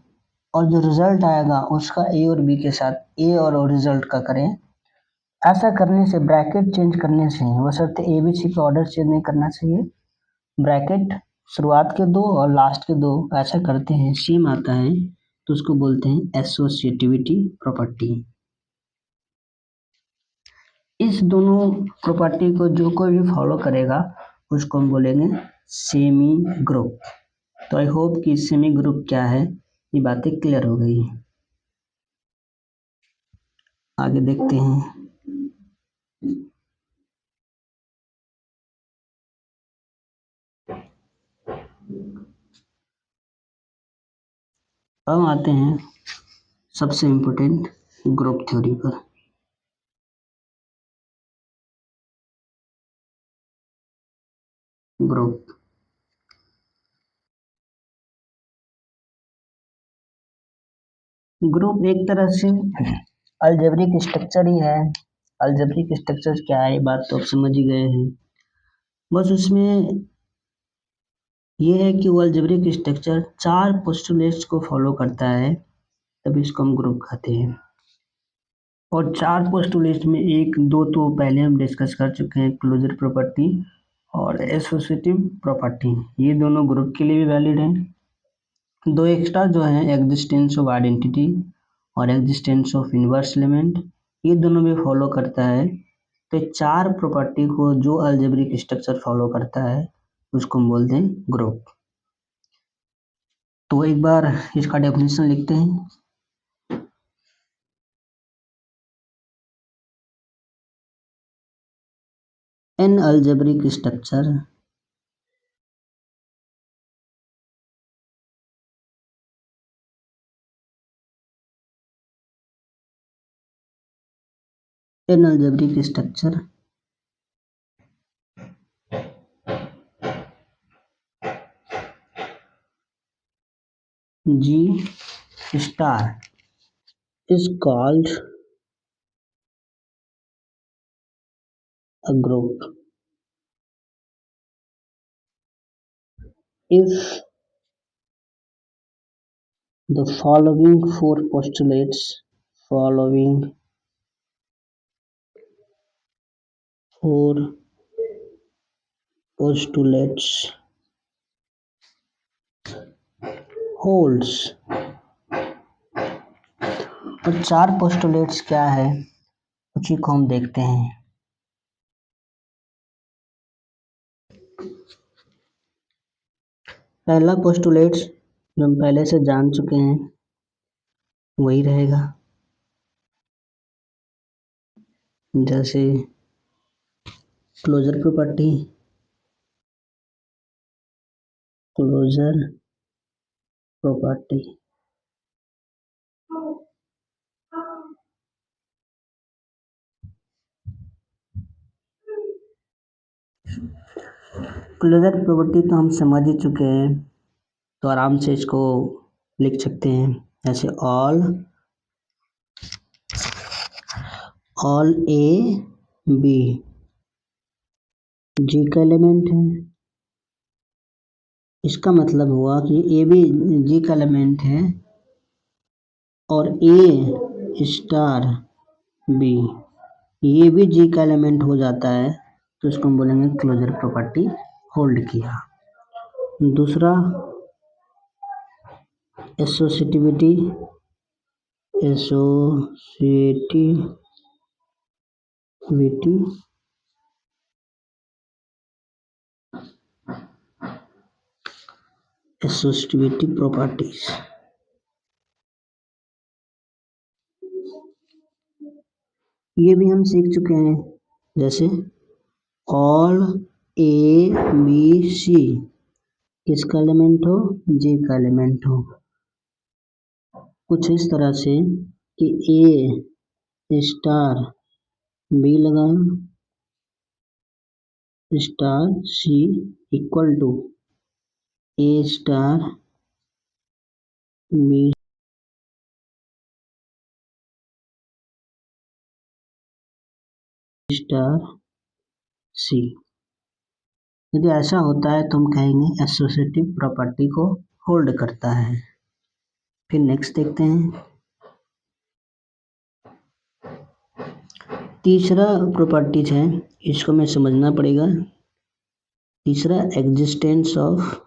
Speaker 1: और जो रिजल्ट आएगा उसका ए और बी के साथ, ए और रिजल्ट का करें। ऐसा करने से, ब्रैकेट चेंज करने से, बशर्ते ए बी सी का ऑर्डर चेंज नहीं करना चाहिए, ब्रैकेट शुरुआत के दो और लास्ट के दो ऐसा करते हैं, सेम आता है, तो उसको बोलते हैं एसोसिएटिविटी प्रॉपर्टी। इस दोनों प्रॉपर्टी को जो कोई भी फॉलो करेगा उसको हम बोलेंगे सेमी ग्रुप। तो आई होप कि सेमी ग्रुप क्या है ये बातें क्लियर हो गई हैं। आगे देखते हैं। अब आते हैं सबसे इम्पोर्टेंट ग्रुप थ्योरी पर। ग्रुप एक तरह से अलजेब्रिक स्ट्रक्चर ही है। अलजेब्रिक स्ट्रक्चर क्या है ये बात तो आप समझ ही गए हैं। बस उसमें ये है कि वो अलजेब्रिक स्ट्रक्चर 4 पोस्टुलेट्स को फॉलो करता है, तभी इसको हम ग्रुप कहते हैं। और 4 पोस्टुलेट्स में एक दो तो पहले हम डिस्कस कर चुके हैं, क्लोजर प्रॉपर्टी और एसोसिएटिव प्रॉपर्टी, ये दोनों ग्रुप के लिए भी वैलिड हैं। दो एक्स्ट्रा जो है एग्जिस्टेंस ऑफ आइडेंटिटी और एग्जिस्टेंस ऑफ इनवर्स एलिमेंट, ये दोनों भी फॉलो करता है। तो 4 प्रॉपर्टी को जो अलजेब्रिक स्ट्रक्चर फॉलो करता है उसको हम बोलते हैं ग्रुप। तो एक बार इसका डेफिनेशन लिखते हैं। N algebraic structure N algebraic structure G star is called a group if the following four postulates holds। और 4 पोस्टुलेट्स क्या है उसी को हम देखते हैं। पहला पोस्टुलेट्स जो हम पहले से जान चुके हैं वही रहेगा, जैसे closure property, closure property closure property तो हम समझ ही चुके हैं, तो आराम से इसको लिख सकते हैं, जैसे ऑल ए बी जी का एलिमेंट है। इसका मतलब हुआ कि ए बी जी का एलिमेंट है और ए स्टार बी ये भी जी का एलिमेंट हो जाता है, तो इसको हम बोलेंगे क्लोजर प्रॉपर्टी होल्ड किया। दूसरा एसोसिएटिविटी प्रॉपर्टीज, ये भी हम सीख चुके हैं, जैसे ऑल ए बी सी किसका एलिमेंट हो, जे का एलिमेंट हो। कुछ इस तरह से कि ए स्टार बी लगाया star C equal to A star B star C. यदि ऐसा होता है तो हम कहेंगे एसोसिएटिव प्रॉपर्टी को होल्ड करता है। फिर नेक्स्ट देखते हैं, तीसरा प्रॉपर्टीज है, इसको हमें समझना पड़ेगा। तीसरा एग्जिस्टेंस ऑफ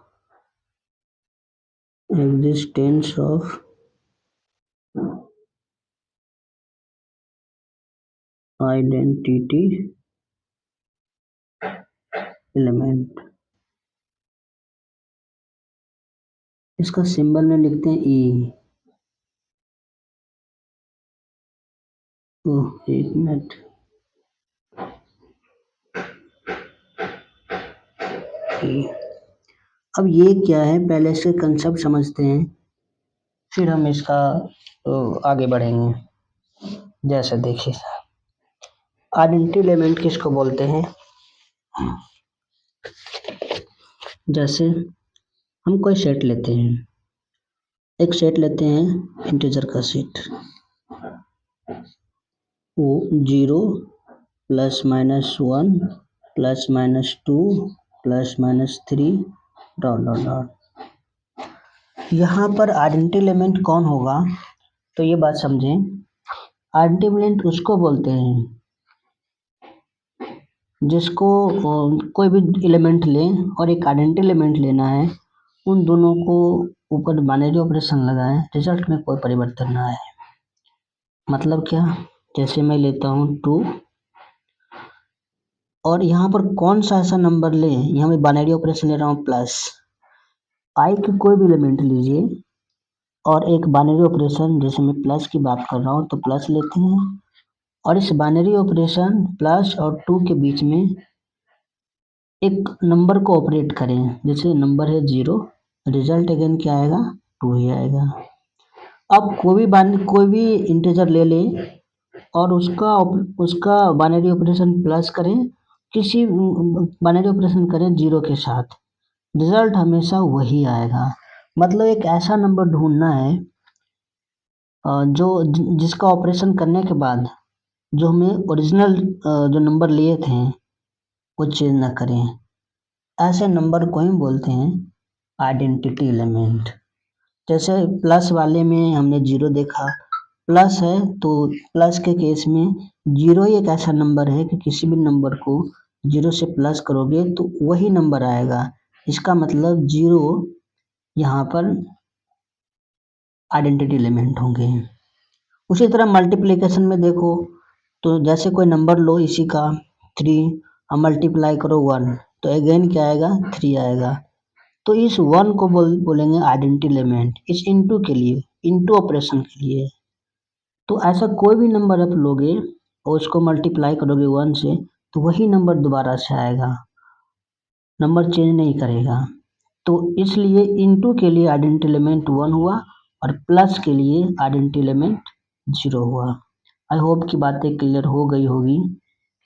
Speaker 1: आइडेंटिटी एलिमेंट। इसका सिंबल में लिखते हैं ई। ओह एक मिनट, ई। अब ये क्या है, पहले इसके कंसेप्ट समझते हैं, फिर हम इसका आगे बढ़ेंगे। जैसे देखिए, आइडेंटिटी एलिमेंट किसको बोलते हैं? जैसे हम कोई सेट लेते हैं, एक सेट लेते हैं इंटीजर का सेट, वो 0 +-1 +-2 +-3 डॉट डॉट डॉट। यहाँ पर आइडेंटिटी एलिमेंट कौन होगा, तो ये बात समझें। आइडेंटिटी एलिमेंट उसको बोलते हैं जिसको कोई भी एलिमेंट लें और एक आइडेंटिटी एलिमेंट लेना है, उन दोनों को ऊपर बाइनरी ऑपरेशन लगाएं, रिजल्ट में कोई परिवर्तन ना आए। मतलब क्या, जैसे मैं लेता हूँ 2 और यहाँ पर कौन सा ऐसा नंबर लें, यहाँ मैं बाइनरी ऑपरेशन ले रहा हूँ प्लस, आई की कोई भी एलिमेंट लीजिए और एक बाइनरी ऑपरेशन, जैसे मैं प्लस की बात कर रहा हूँ तो प्लस लेते हैं और इस बाइनरी ऑपरेशन प्लस और 2 के बीच में एक नंबर को ऑपरेट करें। जैसे नंबर है 0, रिजल्ट अगेन क्या आएगा, 2 ही आएगा। अब कोई भी इंटीजर ले लें और उसका बाइनरी ऑपरेशन प्लस करें, किसी बाइनरी ऑपरेशन करें 0 के साथ, रिजल्ट हमेशा वही आएगा। मतलब एक ऐसा नंबर ढूंढना है जो जिसका ऑपरेशन करने के बाद जो हमें ओरिजिनल जो नंबर लिए थे वो चेंज ना करें। ऐसे नंबर को ही बोलते हैं आइडेंटिटी एलिमेंट। जैसे प्लस वाले में हमने 0 देखा, प्लस है तो प्लस के केस में 0 ही एक ऐसा नंबर है कि किसी भी नंबर को 0 से प्लस करोगे तो वही नंबर आएगा। इसका मतलब 0 यहाँ पर आइडेंटिटी एलिमेंट होंगे। उसी तरह मल्टीप्लिकेशन में देखो, तो जैसे कोई नंबर लो इसी का 3 और मल्टीप्लाई करो 1 तो अगेन क्या आएगा, 3 आएगा। तो इस 1 को बोलेंगे आइडेंटिटी एलिमेंट, इस इनटू के लिए, इनटू ऑपरेशन के लिए। तो ऐसा कोई भी नंबर आप लोगे और उसको मल्टीप्लाई करोगे 1 से तो वही नंबर दोबारा से आएगा, नंबर चेंज नहीं करेगा। तो इसलिए इनटू के लिए आइडेंटिटी एलिमेंट 1 हुआ और प्लस के लिए आइडेंटिटी एलिमेंट 0 हुआ। आई होप की बातें क्लियर हो गई होगी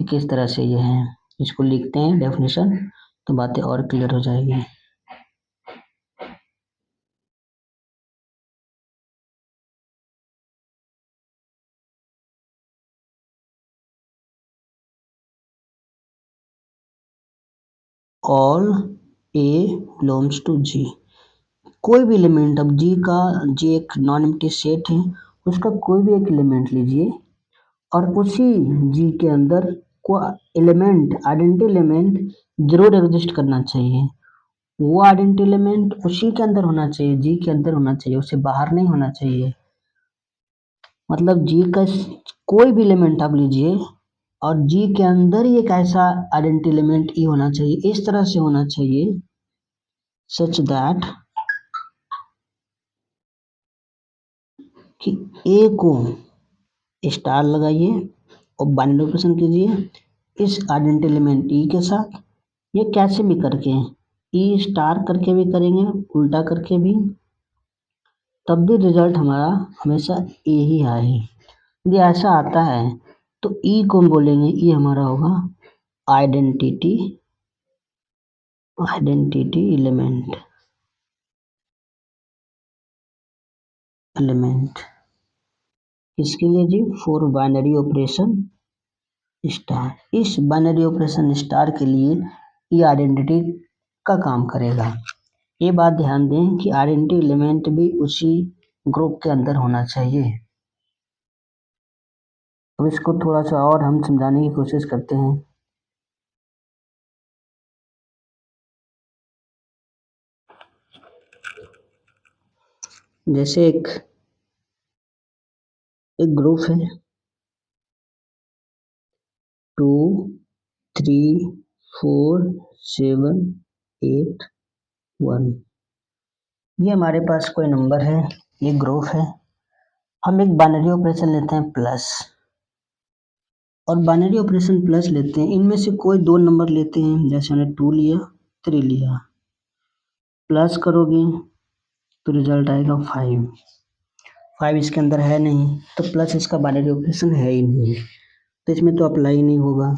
Speaker 1: कि किस तरह से ये है। इसको लिखते हैं डेफिनेशन तो बातें और क्लियर हो जाएगी। ऑल ए बिलोंग्स टू जी। कोई भी एलिमेंट, अब जी एक नॉन एम्प्टी सेट है, उसका कोई भी एक एलिमेंट लीजिए और उसी जी के अंदर को एलिमेंट, आइडेंटिटी एलिमेंट जरूर एग्जिस्ट करना चाहिए। वो आइडेंटिटी एलिमेंट उसी के अंदर होना चाहिए, जी के अंदर होना चाहिए, उससे बाहर नहीं होना चाहिए। मतलब जी का कोई भी एलिमेंट आप लीजिए और जी के अंदर ही एक ऐसा आइडेंटिटी एलिमेंट ई होना चाहिए, इस तरह से होना चाहिए सच दैट कि ए को स्टार लगाइए और बाइनरी ऑपरेशन कीजिए इस आइडेंटिटी एलिमेंट ई के साथ। ये कैसे भी करके, ई स्टार करके भी करेंगे, उल्टा करके भी, तब भी रिजल्ट हमारा हमेशा ए ही आए। यदि ऐसा आता है तो ई को हम बोलेंगे, ई हमारा होगा आइडेंटिटी एलिमेंट इसके लिए जी फॉर बाइनरी ऑपरेशन स्टार। इस बाइनरी ऑपरेशन स्टार के लिए ये आइडेंटिटी का काम करेगा। ये बात ध्यान दें कि आइडेंटिटी एलिमेंट भी उसी ग्रुप के अंदर होना चाहिए। अब इसको थोड़ा सा और हम समझाने की कोशिश करते हैं। जैसे एक ग्रुप है 2 3 4 7 8 1। ये हमारे पास कोई नंबर है, ये ग्रुप है। हम एक बाइनरी ऑपरेशन लेते हैं प्लस, और बाइनरी ऑपरेशन प्लस लेते हैं, इनमें से कोई दो नंबर लेते हैं, जैसे हमने 2 लिया 3 लिया, प्लस करोगे तो रिजल्ट आएगा 5। 5 इसके अंदर है नहीं, तो प्लस इसका बाइनरी ऑपरेशन है ही नहीं, तो इसमें तो अप्लाई नहीं होगा।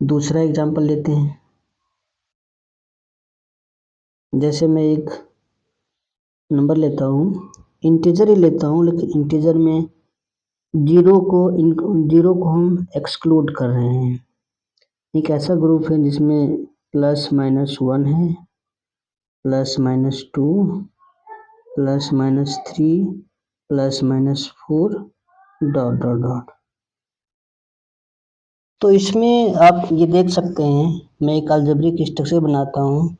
Speaker 1: दूसरा एग्जांपल लेते हैं। जैसे मैं एक नंबर लेता हूँ, इंटीजर ही लेता हूँ, लेकिन इंटीजर में जीरो को हम एक्सक्लूड कर रहे हैं। एक ऐसा ग्रुप है जिसमें +-1 है, +-2, +-3, +-4 डॉट डॉट डॉट। तो इसमें आप ये देख सकते हैं, मैं एक अलजेब्रिक स्ट्रक्चर बनाता हूँ,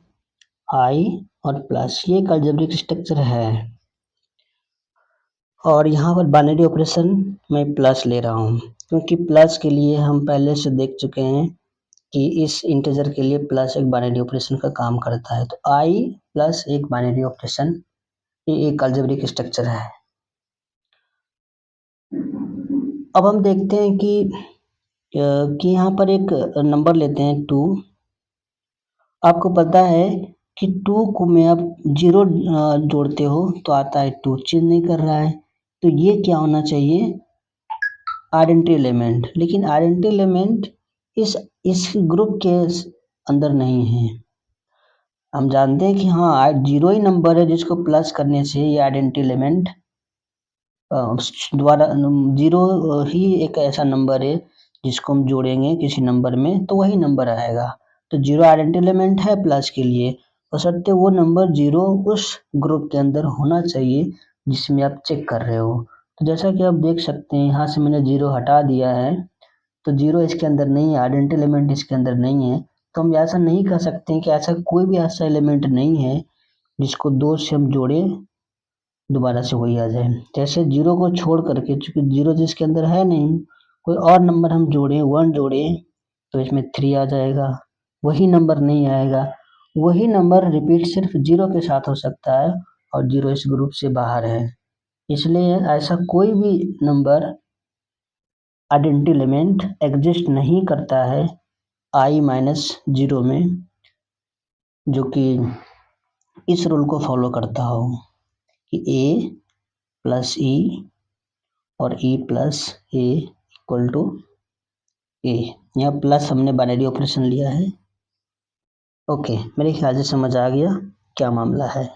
Speaker 1: आई और प्लस, ये एक अलजेब्रिक स्ट्रक्चर है, और यहाँ पर बाइनरी ऑपरेशन मैं प्लस ले रहा हूँ, क्योंकि प्लस के लिए हम पहले से देख चुके हैं कि इस इंटीजर के लिए प्लस एक बाइनरी ऑपरेशन का काम करता है। तो आई प्लस एक बाइनरी ऑपरेशन, ये एक अलजेब्रिक स्ट्रक्चर है। अब हम देखते हैं कि यहाँ पर एक नंबर लेते हैं 2। आपको पता है कि 2 को में आप 0 जोड़ते हो तो आता है 2, चेंज नहीं कर रहा है, तो ये क्या होना चाहिए, आइडेंटिटी एलिमेंट। लेकिन आइडेंटिटी एलिमेंट इस ग्रुप के अंदर नहीं है। हम जानते हैं कि हाँ 0 ही नंबर है जिसको प्लस करने से ये आइडेंटिटी एलिमेंट द्वारा 0 ही एक ऐसा नंबर है जिसको हम जोड़ेंगे किसी नंबर में तो वही नंबर आएगा। तो 0 आइडेंटिटी एलिमेंट है प्लस के लिए, बशर्ते वो नंबर 0 उस ग्रुप के अंदर होना चाहिए जिसमें आप चेक कर रहे हो। तो जैसा कि आप देख सकते हैं, यहाँ से मैंने 0 हटा दिया है, तो 0 इसके अंदर नहीं है, आइडेंटिटी एलिमेंट इसके अंदर नहीं है। तो हम ऐसा नहीं कह सकते कि ऐसा कोई भी ऐसा एलिमेंट नहीं है जिसको 2 से हम जोड़े दोबारा से वही आ जाए। जैसे 0 को छोड़ करके, चूंकि 0 जिसके अंदर है नहीं, कोई और नंबर हम जोड़े 1 जोड़े तो इसमें 3 आ जाएगा, वही नंबर नहीं आएगा। वही नंबर रिपीट सिर्फ 0 के साथ हो सकता है, और 0 इस ग्रुप से बाहर है, इसलिए ऐसा कोई भी नंबर आइडेंटिटी एलिमेंट एग्जिस्ट नहीं करता है i-0 में, जो कि इस रूल को फॉलो करता हो कि a प्लस e और e plus a equal to a। यहाँ प्लस हमने बाइनरी ऑपरेशन लिया है। ओके, मेरे ख्याल से समझ आ गया क्या मामला है।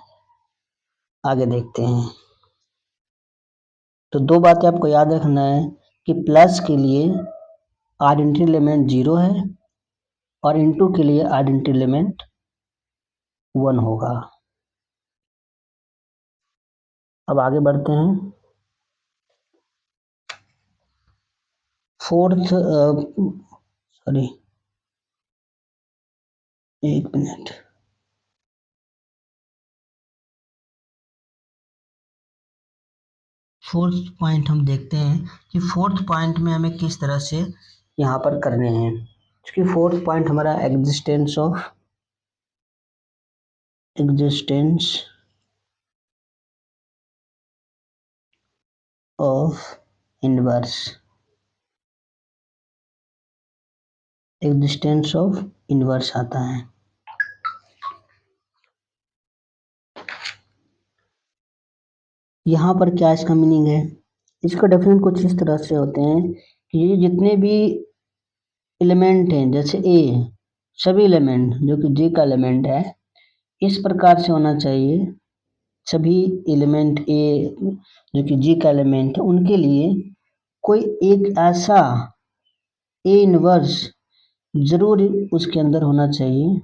Speaker 1: आगे देखते हैं। तो दो बातें आपको याद रखना है कि प्लस के लिए आइडेंटिटी एलिमेंट 0 है, और इनटू के लिए आइडेंटिटी एलिमेंट 1 होगा। अब आगे बढ़ते हैं। फोर्थ सॉरी, एक मिनट। फोर्थ पॉइंट हम देखते हैं कि फोर्थ पॉइंट में हमें किस तरह से यहाँ पर करने हैं, क्योंकि फोर्थ पॉइंट हमारा existence of inverse, existence of inverse आता है। यहाँ पर क्या इसका मीनिंग है, इसका डेफिनेशन कुछ इस तरह से होते हैं कि ये जितने भी एलिमेंट हैं, जैसे ए, सभी एलिमेंट जो कि जी का एलिमेंट है, इस प्रकार से होना चाहिए। सभी एलिमेंट ए जो कि जी का एलिमेंट है, उनके लिए कोई एक ऐसा ए इनवर्स जरूर उसके अंदर होना चाहिए,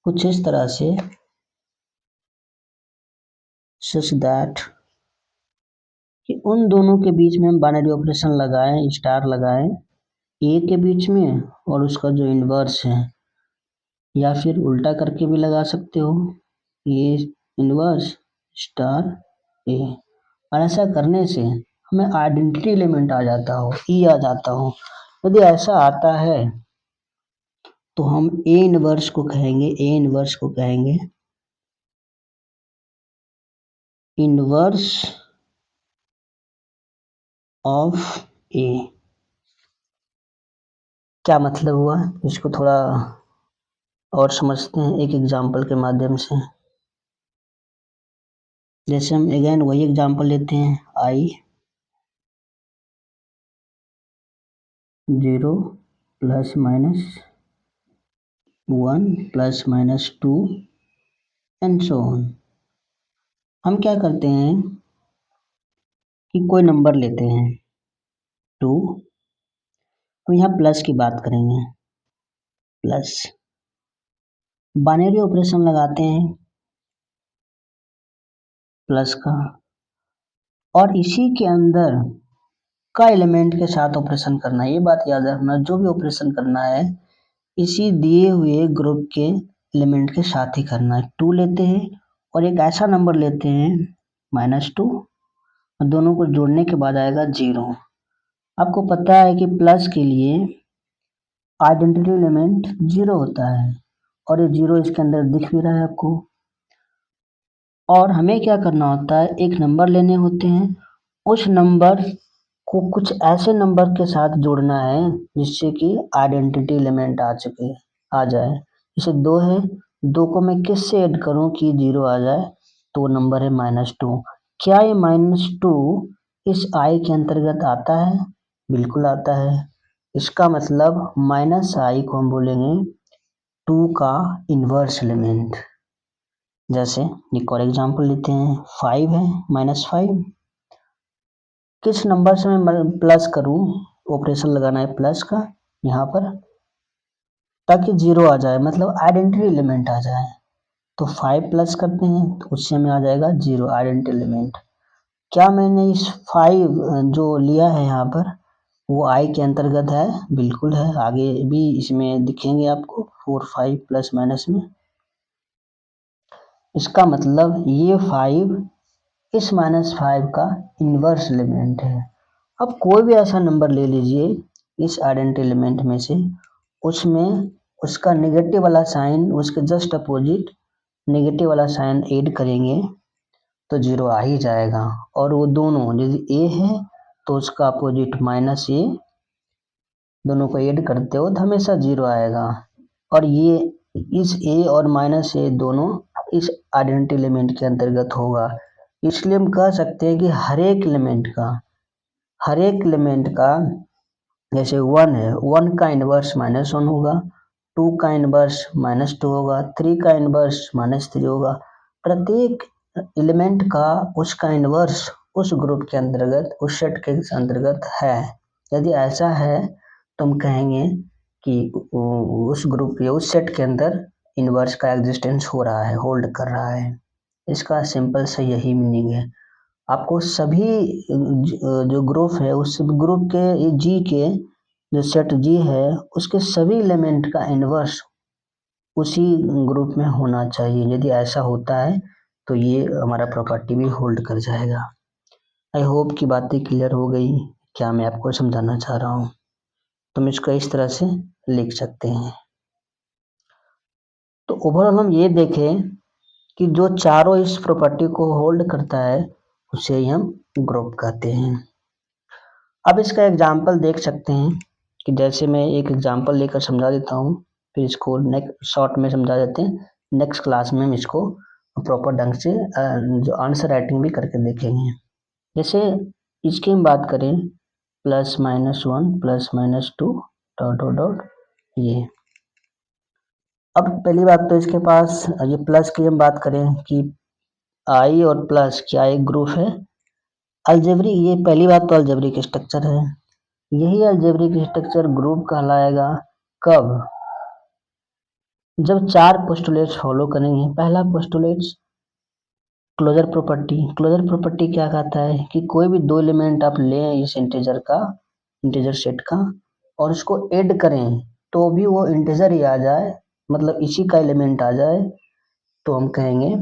Speaker 1: कुछ इस तरह से, सच दैट कि उन दोनों के बीच में हम बाइनरी ऑपरेशन लगाएं, स्टार लगाएं ए के बीच में और उसका जो इनवर्स है, या फिर उल्टा करके भी लगा सकते हो, ये इनवर्स स्टार ए। और ऐसा करने से हमें आइडेंटिटी एलिमेंट आ जाता हो, ई आ जाता हो। यदि ऐसा आता है तो हम ए इनवर्स को कहेंगे, ए इनवर्स को कहेंगे इनवर्स ऑफ ए। क्या मतलब हुआ, इसको थोड़ा और समझते हैं एक एग्जाम्पल के माध्यम से। जैसे हम अगेन वही एग्जाम्पल लेते हैं, आई 0 plus minus 1 plus minus 2 and so on. हम क्या करते हैं कि कोई नंबर लेते हैं 2, तो यहाँ प्लस की बात करेंगे, प्लस बाइनरी ऑपरेशन लगाते हैं प्लस का, और इसी के अंदर का एलिमेंट के साथ ऑपरेशन करना है। ये बात याद रखना, जो भी ऑपरेशन करना है इसी दिए हुए ग्रुप के एलिमेंट के साथ ही करना है। 2 लेते हैं और एक ऐसा नंबर लेते हैं -2, और दोनों को जोड़ने के बाद आएगा 0। आपको पता है कि प्लस के लिए आइडेंटिटी एलिमेंट 0 होता है, और ये 0 इसके अंदर दिख भी रहा है आपको। और हमें क्या करना होता है, एक नंबर लेने होते हैं, उस नंबर को कुछ ऐसे नंबर के साथ जोड़ना है जिससे कि आइडेंटिटी एलिमेंट आ जाए। जैसे 2 है, 2 को मैं किससे ऐड करूं कि 0 आ जाए, तो नंबर है -2। क्या ये -2 इस आई के अंतर्गत आता है? बिल्कुल आता है। इसका मतलब -i को हम बोलेंगे 2 का इनवर्स एलिमेंट। जैसे एक और एग्जांपल लेते हैं, 5 है, -5 किस नंबर से मैं प्लस करूं, ऑपरेशन लगाना है प्लस का यहाँ पर, ताकि 0 आ जाए, मतलब आइडेंटिटी एलिमेंट आ जाए। तो 5 प्लस करते हैं तो उससे हमें आ जाएगा 0 आइडेंटिटी एलिमेंट। क्या मैंने इस 5 जो लिया है यहाँ पर वो आई के अंतर्गत है? बिल्कुल है। आगे भी इसमें दिखेंगे आपको 4 5 प्लस माइनस में। इसका मतलब ये 5 इस -5 का इनवर्स एलिमेंट है। अब कोई भी ऐसा नंबर ले लीजिए इस आइडेंटिटी एलिमेंट में से, उसमें उसका नेगेटिव वाला साइन, उसके जस्ट अपोजिट नेगेटिव वाला साइन ऐड करेंगे तो 0 आ ही जाएगा। और वो दोनों, यदि ए है तो उसका अपोजिट -a, दोनों को ऐड करते हो तो हमेशा 0 आएगा। और ये इस a और -a दोनों इस आइडेंटिटी एलिमेंट के अंतर्गत होगा। इसलिए हम कह सकते हैं कि हर एक एलिमेंट का जैसे 1 है, 1 का इनवर्स -1 होगा, 2 का इनवर्स -2 होगा, 3 का इनवर्स -3 होगा। प्रत्येक एलिमेंट का उसका इनवर्स उस ग्रुप के अंतर्गत, उस सेट के अंतर्गत है। यदि ऐसा है तो हम कहेंगे कि उस ग्रुप या उस सेट के अंदर इनवर्स का एग्जिस्टेंस हो रहा है, होल्ड कर रहा है। इसका सिंपल से यही मीनिंग है। आपको सभी जो ग्रुप है उस ग्रुप के जी के जो सेट जी है उसके सभी एलिमेंट का इनवर्स उसी ग्रुप में होना चाहिए। यदि ऐसा होता है तो ये हमारा प्रॉपर्टी भी होल्ड कर जाएगा। आई होप कि बातें क्लियर हो गई, क्या मैं आपको समझाना चाह रहा हूँ। तुम इसको इस तरह से लिख सकते हैं। तो ओवरऑल हम ये देखें कि जो चारों इस प्रॉपर्टी को होल्ड करता है उसे ही हम ग्रुप कहते हैं। अब इसका एग्जाम्पल देख सकते हैं कि जैसे मैं एक एग्जाम्पल लेकर समझा देता हूँ, फिर इसको नेक्स्ट शॉर्ट में समझा देते हैं। नेक्स्ट क्लास में हम इसको प्रॉपर ढंग से जो आंसर राइटिंग भी करके देखेंगे। जैसे इसकी हम बात करें +-1 +-2 डॉट डॉट डॉट ये। अब पहली बात तो इसके पास ये प्लस की हम बात करें कि आई और प्लस क्या एक ग्रुप है? अलजेब्रिक, ये पहली बात तो अलजेब्रिक स्ट्रक्चर है। यही अलजेब्रिक स्ट्रक्चर ग्रुप कहलाएगा कब? जब 4 पोस्टुलेट्स फॉलो करेंगे। पहला postulates closure property. Closure property क्या कहता है कि कोई भी 2 एलिमेंट आप लें इस इंटीजर सेट का और उसको ऐड करें तो भी वो इंटीजर ही आ जाए, मतलब इसी का एलिमेंट आ जाए, तो हम कहेंगे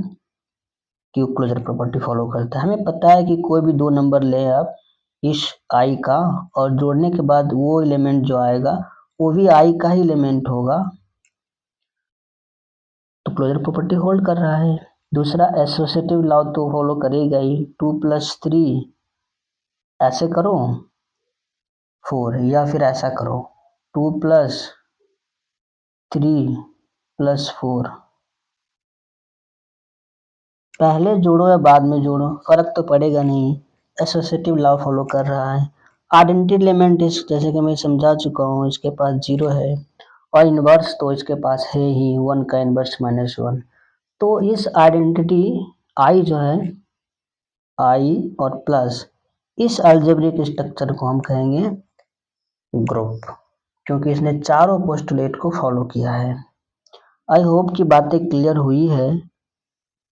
Speaker 1: कि वो क्लोजर प्रॉपर्टी फॉलो करता है। हमें पता है कि कोई भी 2 नंबर लें आप इस आई का और जोड़ने के बाद वो एलिमेंट जो आएगा वो भी आई का ही एलिमेंट होगा, तो क्लोजर प्रॉपर्टी होल्ड कर रहा है। दूसरा एसोसिएटिव लॉ तो फॉलो करेगा ही, 2+3 ऐसे करो 4, या फिर ऐसा करो 2+3+4, पहले जोड़ो या बाद में जोड़ो फर्क तो पड़ेगा नहीं, एसोसिएटिव लॉ फॉलो कर रहा है। आइडेंटिटी एलिमेंट इस जैसे कि मैं समझा चुका हूँ, इसके पास 0 है और इनवर्स तो इसके पास है ही, 1 का इनवर्स -1। तो इस आइडेंटिटी आई जो है, आई और प्लस, इस अलजेब्रिक स्ट्रक्चर को हम कहेंगे ग्रुप, क्योंकि इसने चारों पोस्टुलेट को फॉलो किया है। आई होप कि बातें क्लियर हुई है,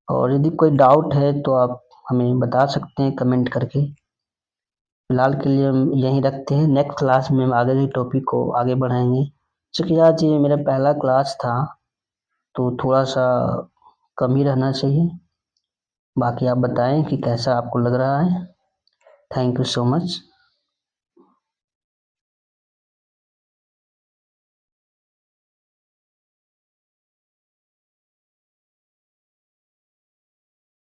Speaker 1: और यदि कोई डाउट है तो आप हमें बता सकते हैं कमेंट करके। फिलहाल के लिए हम यहीं रखते हैं, नेक्स्ट क्लास में हम आगे के टॉपिक को आगे बढ़ाएंगे। चूँकि आज ये मेरा पहला क्लास था तो थोड़ा सा कम ही रहना चाहिए। बाकी आप बताएं कि कैसा आपको लग रहा है। Thank you so much.